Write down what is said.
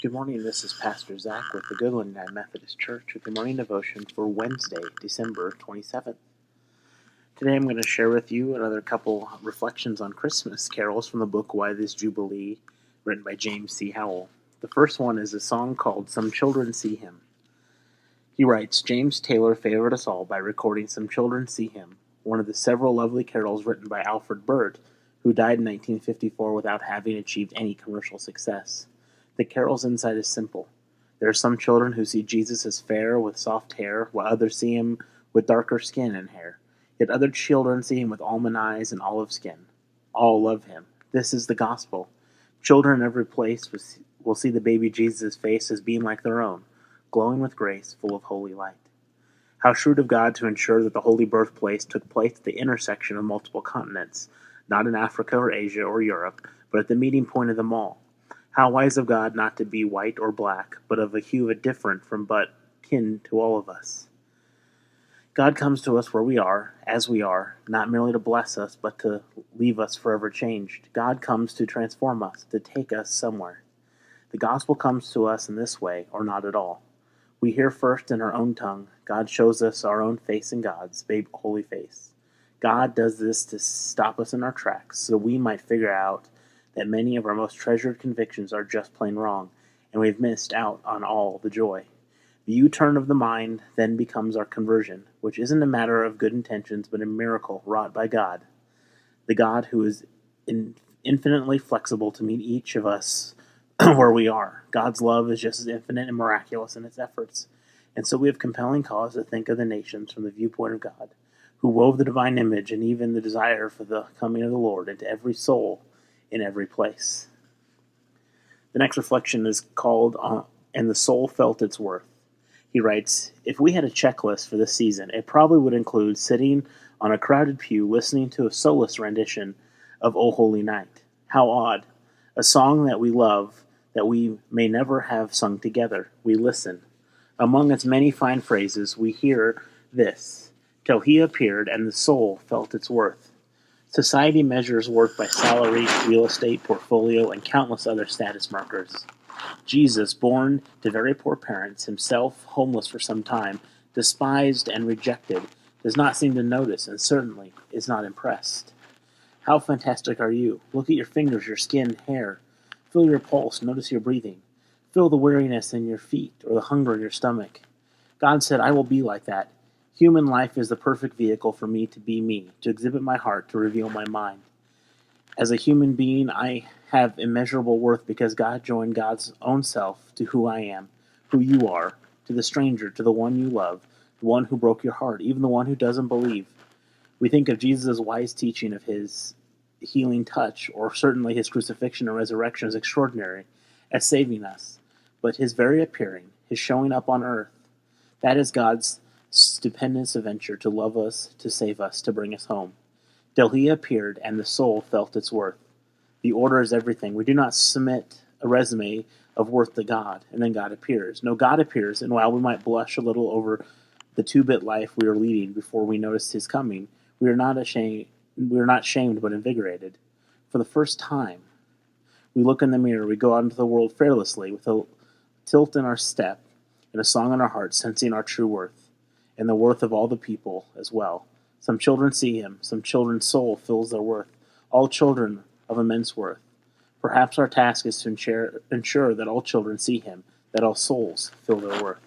Good morning, this is Pastor Zach with the Goodland United Methodist Church with the morning devotion for Wednesday, December 27th. Today I'm going to share with you another couple reflections on Christmas carols from the book Why This Jubilee, written by James C. Howell. The first one is a song called Some Children See Him. He writes, James Taylor favored us all by recording Some Children See Him, one of the several lovely carols written by Alfred Burt, who died in 1954 without having achieved any commercial success. The carol's insight is simple. There are some children who see Jesus as fair with soft hair, while others see him with darker skin and hair. Yet other children see him with almond eyes and olive skin. All love him. This is the gospel. Children in every place will see the baby Jesus' face as being like their own, glowing with grace, full of holy light. How shrewd of God to ensure that the holy birthplace took place at the intersection of multiple continents, not in Africa or Asia or Europe, but at the meeting point of them all. How wise of God not to be white or black, but of a hue different from but kin to all of us. God comes to us where we are, as we are, not merely to bless us, but to leave us forever changed. God comes to transform us, to take us somewhere. The gospel comes to us in this way, or not at all. We hear first in our own tongue. God shows us our own face in God's holy face. God does this to stop us in our tracks, so we might figure out that many of our most treasured convictions are just plain wrong, and we've missed out on all the joy. The U-turn of the mind then becomes our conversion, which isn't a matter of good intentions, but a miracle wrought by God, the God who is infinitely flexible to meet each of us where we are. God's love is just as infinite and miraculous in its efforts, and so we have compelling cause to think of the nations from the viewpoint of God, who wove the divine image and even the desire for the coming of the Lord into every soul in every place. The next reflection is called And the Soul Felt Its Worth. He writes, if we had a checklist for this season, it probably would include sitting on a crowded pew listening to a soulless rendition of O Holy Night. How odd. A song that we love, that we may never have sung together. We listen. Among its many fine phrases, we hear this, till he appeared and the soul felt its worth. Society measures worth by salary, real estate, portfolio, and countless other status markers. Jesus, born to very poor parents, himself homeless for some time, despised and rejected, does not seem to notice and certainly is not impressed. How fantastic are you? Look at your fingers, your skin, hair. Feel your pulse, notice your breathing. Feel the weariness in your feet or the hunger in your stomach. God said, I will be like that. Human life is the perfect vehicle for me, to exhibit my heart, to reveal my mind. As a human being, I have immeasurable worth because God joined God's own self to who I am, who you are, to the stranger, to the one you love, the one who broke your heart, even the one who doesn't believe. We think of Jesus' wise teaching of his healing touch, or certainly his crucifixion or resurrection as extraordinary, as saving us. But his very appearing, his showing up on earth, that is God's stupendous adventure to love us, to save us, to bring us home. Till he appeared and the soul felt its worth. The order is everything. We do not submit a resume of worth to God, and then God appears. No, God appears, and while we might blush a little over the two-bit life we are leading before we notice his coming, we are not shamed but invigorated. For the first time, we look in the mirror, we go out into the world fearlessly, with a tilt in our step and a song in our heart, sensing our true worth, and the worth of all the people as well. Some children see him, some children's soul feels their worth, all children of immense worth. Perhaps our task is to ensure that all children see him, that all souls feel their worth.